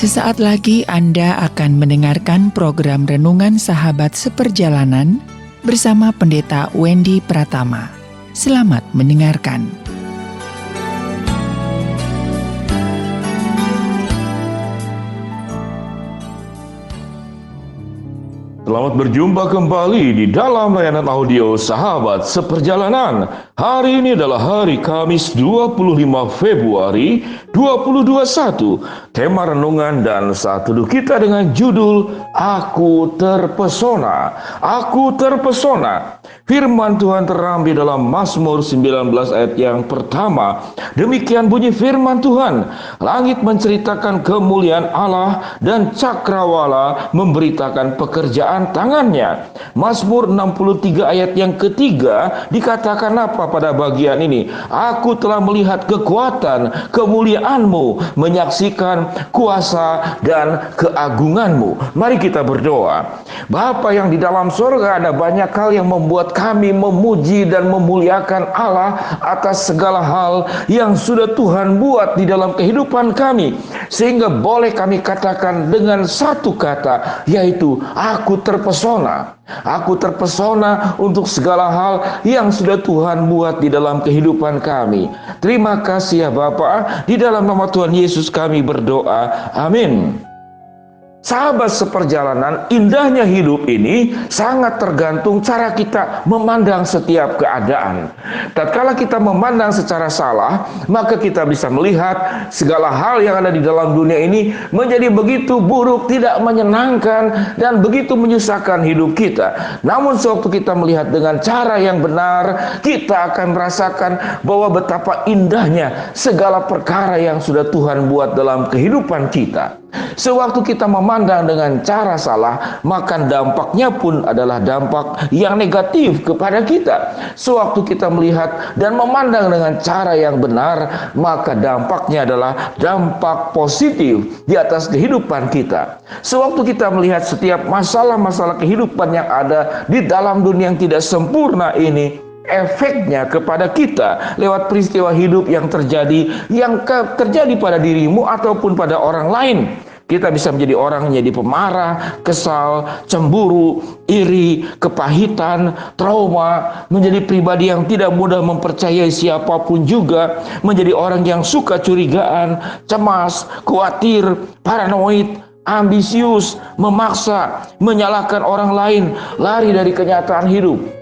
Sesaat lagi Anda akan mendengarkan program Renungan Sahabat Seperjalanan bersama Pendeta Wendy Pratama. Selamat mendengarkan. Selamat berjumpa kembali di dalam layanan audio Sahabat Seperjalanan. Hari ini adalah hari Kamis 25 Februari 2021. Tema renungan dan saat teduh kita dengan judul Aku Terpesona. Aku Terpesona. Firman Tuhan terambil dalam Mazmur 19 ayat yang pertama. Demikian bunyi firman Tuhan. Langit menceritakan kemuliaan Allah dan cakrawala memberitakan pekerjaan tangannya. Mazmur 63 ayat yang ketiga dikatakan apa pada bagian ini? Aku telah melihat kekuatan, kemuliaan-Mu, menyaksikan kuasa dan keagungan-Mu. Mari kita berdoa. Bapa yang di dalam surga, ada banyak hal yang membuat kami memuji dan memuliakan Allah atas segala hal yang sudah Tuhan buat di dalam kehidupan kami. Sehingga boleh kami katakan dengan satu kata, yaitu aku terpesona. Aku terpesona untuk segala hal yang sudah Tuhan buat di dalam kehidupan kami. Terima kasih ya Bapa. Di dalam nama Tuhan Yesus kami berdoa. Amin. Sahabat seperjalanan, indahnya hidup ini sangat tergantung cara kita memandang setiap keadaan. Tatkala kita memandang secara salah, maka kita bisa melihat segala hal yang ada di dalam dunia ini menjadi begitu buruk, tidak menyenangkan, dan begitu menyusahkan hidup kita. Namun sewaktu kita melihat dengan cara yang benar, kita akan merasakan bahwa betapa indahnya segala perkara yang sudah Tuhan buat dalam kehidupan kita. Sewaktu kita memandang dengan cara salah, maka dampaknya pun adalah dampak yang negatif kepada kita. Sewaktu kita melihat dan memandang dengan cara yang benar, maka dampaknya adalah dampak positif di atas kehidupan kita. Sewaktu kita melihat setiap masalah-masalah kehidupan yang ada di dalam dunia yang tidak sempurna ini, efeknya kepada kita lewat peristiwa hidup yang terjadi pada dirimu ataupun pada orang lain. Kita bisa menjadi orang yang jadi pemarah, kesal, cemburu, iri, kepahitan, trauma, menjadi pribadi yang tidak mudah mempercayai siapapun juga, menjadi orang yang suka curigaan, cemas, khawatir, paranoid, ambisius, memaksa, menyalahkan orang lain, lari dari kenyataan hidup.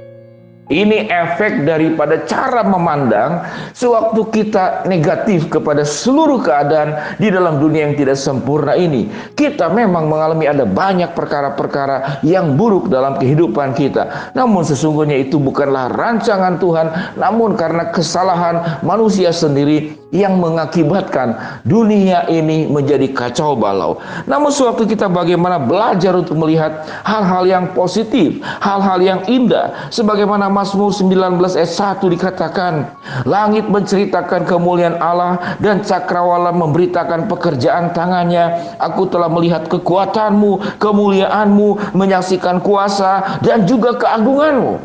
Ini efek daripada cara memandang sewaktu kita negatif kepada seluruh keadaan di dalam dunia yang tidak sempurna ini. Kita memang mengalami ada banyak perkara-perkara yang buruk dalam kehidupan kita. Namun sesungguhnya itu bukanlah rancangan Tuhan, namun karena kesalahan manusia sendiri yang mengakibatkan dunia ini menjadi kacau balau. Namun sewaktu kita bagaimana belajar untuk melihat hal-hal yang positif, hal-hal yang indah, sebagaimana Mazmur 19 ayat 1 dikatakan, langit menceritakan kemuliaan Allah dan cakrawala memberitakan pekerjaan tangannya. Aku telah melihat kekuatan-Mu, kemuliaan-Mu, menyaksikan kuasa dan juga keagungan-Mu.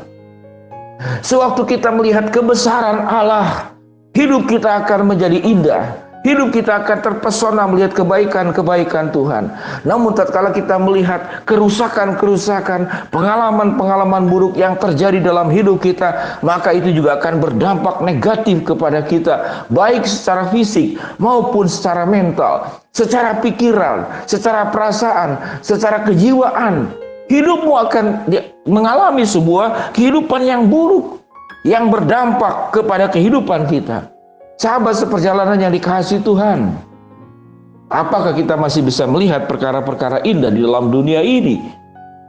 Sewaktu kita melihat kebesaran Allah, hidup kita akan menjadi indah. Hidup kita akan terpesona melihat kebaikan-kebaikan Tuhan. Namun tatkala kita melihat kerusakan-kerusakan, pengalaman-pengalaman buruk yang terjadi dalam hidup kita, maka itu juga akan berdampak negatif kepada kita, baik secara fisik maupun secara mental, secara pikiran, secara perasaan, secara kejiwaan. Hidupmu akan mengalami sebuah kehidupan yang buruk, yang berdampak kepada kehidupan kita. Sahabat seperjalanan yang dikasihi Tuhan, apakah kita masih bisa melihat perkara-perkara indah di dalam dunia ini?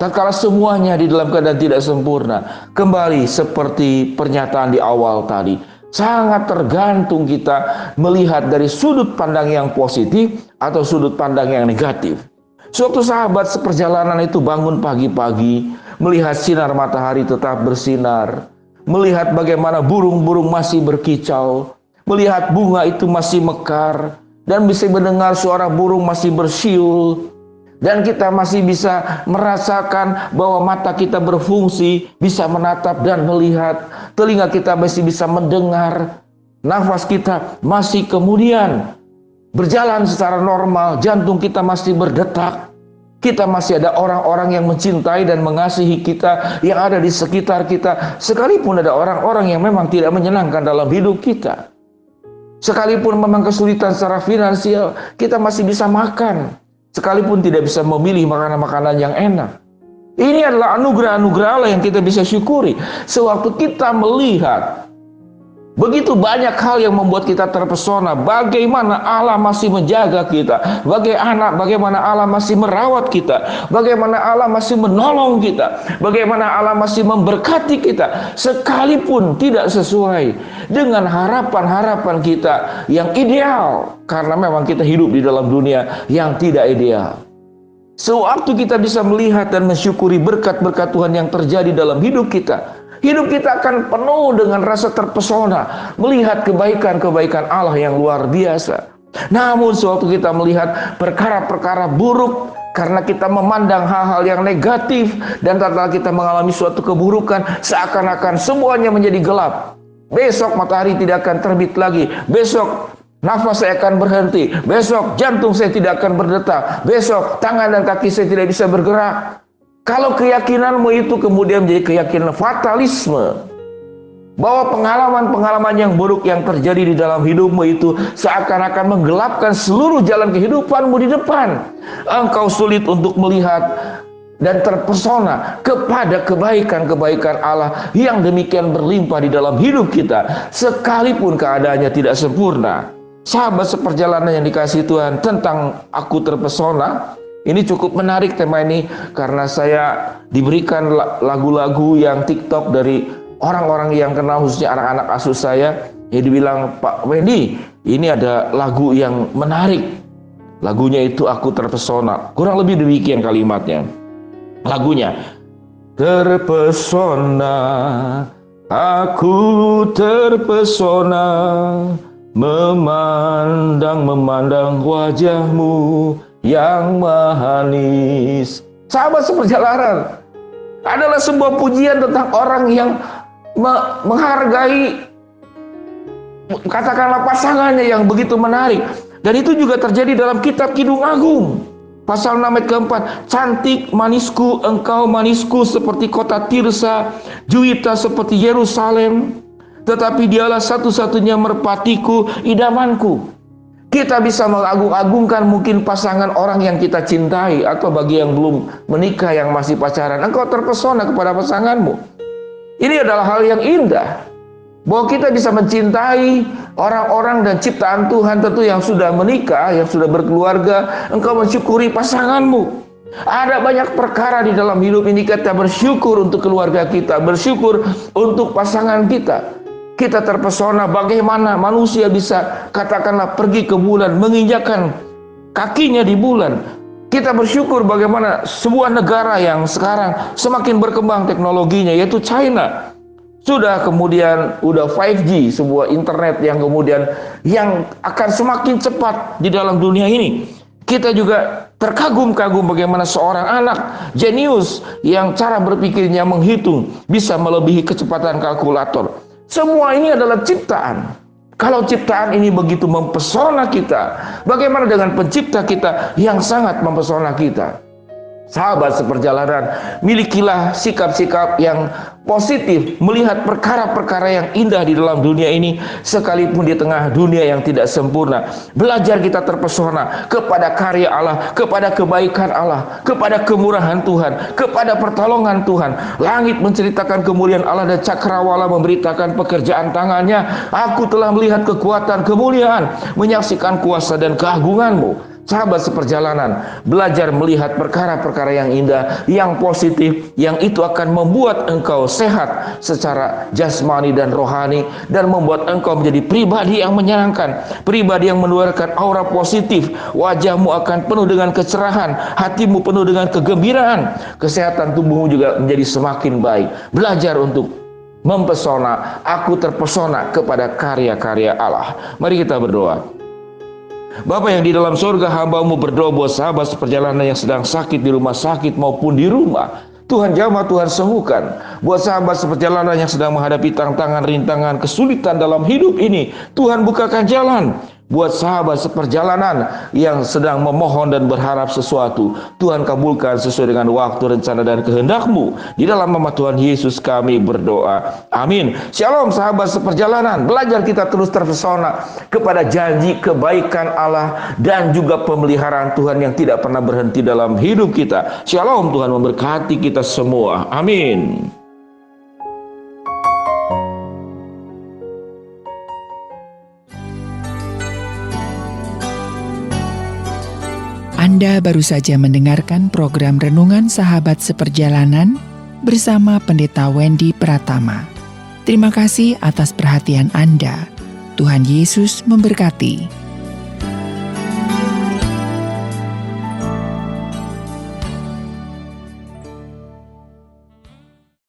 Tatkala semuanya di dalam keadaan tidak sempurna, kembali seperti pernyataan di awal tadi, sangat tergantung kita melihat dari sudut pandang yang positif atau sudut pandang yang negatif. Suatu sahabat seperjalanan itu bangun pagi-pagi, melihat sinar matahari tetap bersinar, melihat bagaimana burung-burung masih berkicau, melihat bunga itu masih mekar, dan bisa mendengar suara burung masih bersiul, dan kita masih bisa merasakan bahwa mata kita berfungsi, bisa menatap dan melihat, telinga kita masih bisa mendengar, nafas kita masih kemudian. berjalan secara normal, jantung kita masih berdetak, kita masih ada orang-orang yang mencintai dan mengasihi kita yang ada di sekitar kita, sekalipun ada orang-orang yang memang tidak menyenangkan dalam hidup kita. Sekalipun memang kesulitan secara finansial, kita masih bisa makan, sekalipun tidak bisa memilih makanan-makanan yang enak. Ini adalah anugerah-anugerah Allah yang kita bisa syukuri. Sewaktu kita melihat begitu banyak hal yang membuat kita terpesona, bagaimana Allah masih menjaga kita, bagaimana Allah masih merawat kita, bagaimana Allah masih menolong kita, bagaimana Allah masih memberkati kita, sekalipun tidak sesuai dengan harapan-harapan kita yang ideal, karena memang kita hidup di dalam dunia yang tidak ideal. Sewaktu kita bisa melihat dan mensyukuri berkat-berkat Tuhan yang terjadi dalam hidup kita, hidup kita akan penuh dengan rasa terpesona, melihat kebaikan-kebaikan Allah yang luar biasa. Namun sewaktu kita melihat perkara-perkara buruk, karena kita memandang hal-hal yang negatif, dan tatkala kita mengalami suatu keburukan, seakan-akan semuanya menjadi gelap. Besok matahari tidak akan terbit lagi, besok nafas saya akan berhenti, besok jantung saya tidak akan berdetak, besok tangan dan kaki saya tidak bisa bergerak. Kalau keyakinanmu itu kemudian menjadi keyakinan fatalisme, bahwa pengalaman-pengalaman yang buruk yang terjadi di dalam hidupmu itu seakan-akan menggelapkan seluruh jalan kehidupanmu di depan, engkau sulit untuk melihat dan terpesona kepada kebaikan-kebaikan Allah yang demikian berlimpah di dalam hidup kita, sekalipun keadaannya tidak sempurna. Sahabat seperjalanan yang dikasihi Tuhan, tentang aku terpesona, ini cukup menarik tema ini, karena saya diberikan lagu-lagu yang TikTok dari orang-orang yang kenal, khususnya anak-anak asuh saya. Ya, dibilang, Pak Wendy, ini ada lagu yang menarik. Lagunya itu Aku Terpesona. Kurang lebih demikian kalimatnya. Lagunya, terpesona, aku terpesona, memandang wajahmu yang manis. Sahabat seperjalanan, adalah sebuah pujian tentang orang yang menghargai, katakanlah, pasangannya yang begitu menarik. Dan itu juga terjadi dalam kitab Kidung Agung, pasal 6 ayat keempat. Cantik manisku, engkau manisku seperti kota Tirsa, Juwita seperti Yerusalem, tetapi dialah satu-satunya merpatiku, idamanku. Kita bisa mengagung-agungkan mungkin pasangan orang yang kita cintai, atau bagi yang belum menikah, yang masih pacaran, engkau terpesona kepada pasanganmu. Ini adalah hal yang indah, bahwa kita bisa mencintai orang-orang dan ciptaan Tuhan, tentu yang sudah menikah, yang sudah berkeluarga. Engkau mensyukuri pasanganmu. Ada banyak perkara di dalam hidup ini, kita bersyukur untuk keluarga kita, bersyukur untuk pasangan kita. Kita terpesona bagaimana manusia bisa, katakanlah, pergi ke bulan, menginjakkan kakinya di bulan. Kita bersyukur bagaimana sebuah negara yang sekarang semakin berkembang teknologinya, yaitu China, sudah kemudian 5G, sebuah internet yang kemudian yang akan semakin cepat di dalam dunia ini. Kita juga terkagum-kagum bagaimana seorang anak jenius yang cara berpikirnya menghitung bisa melebihi kecepatan kalkulator. Semua ini adalah ciptaan. Kalau ciptaan ini begitu mempesona kita, bagaimana dengan pencipta kita yang sangat mempesona kita? Sahabat seperjalanan, milikilah sikap-sikap yang positif, melihat perkara-perkara yang indah di dalam dunia ini, sekalipun di tengah dunia yang tidak sempurna. Belajar kita terpesona kepada karya Allah, kepada kebaikan Allah, kepada kemurahan Tuhan, kepada pertolongan Tuhan. Langit menceritakan kemuliaan Allah, dan cakrawala memberitakan pekerjaan tangannya. Aku telah melihat kekuatan, kemuliaan, menyaksikan kuasa dan keagunganmu. Sahabat seperjalanan, belajar melihat perkara-perkara yang indah, yang positif, yang itu akan membuat engkau sehat secara jasmani dan rohani, dan membuat engkau menjadi pribadi yang menyenangkan, pribadi yang menularkan aura positif. Wajahmu akan penuh dengan kecerahan, hatimu penuh dengan kegembiraan, kesehatan tubuhmu juga menjadi semakin baik. Belajar untuk mempesona. Aku terpesona kepada karya-karya Allah. Mari kita berdoa. Bapa yang di dalam surga, hamba-Mu berdoa buat sahabat seperjalanan yang sedang sakit di rumah sakit maupun di rumah. Tuhan jamah, Tuhan sembuhkan. Buat sahabat seperjalanan yang sedang menghadapi tantangan, rintangan, kesulitan dalam hidup ini, Tuhan bukakan jalan. Buat sahabat seperjalanan yang sedang memohon dan berharap sesuatu, Tuhan kabulkan sesuai dengan waktu, rencana, dan kehendak-Mu. Di dalam nama Tuhan Yesus kami berdoa. Amin. Shalom sahabat seperjalanan. Belajar kita terus terpesona kepada janji kebaikan Allah dan juga pemeliharaan Tuhan yang tidak pernah berhenti dalam hidup kita. Shalom, Tuhan memberkati kita semua. Amin. Anda baru saja mendengarkan program Renungan Sahabat Seperjalanan bersama Pendeta Wendy Pratama. Terima kasih atas perhatian Anda. Tuhan Yesus memberkati.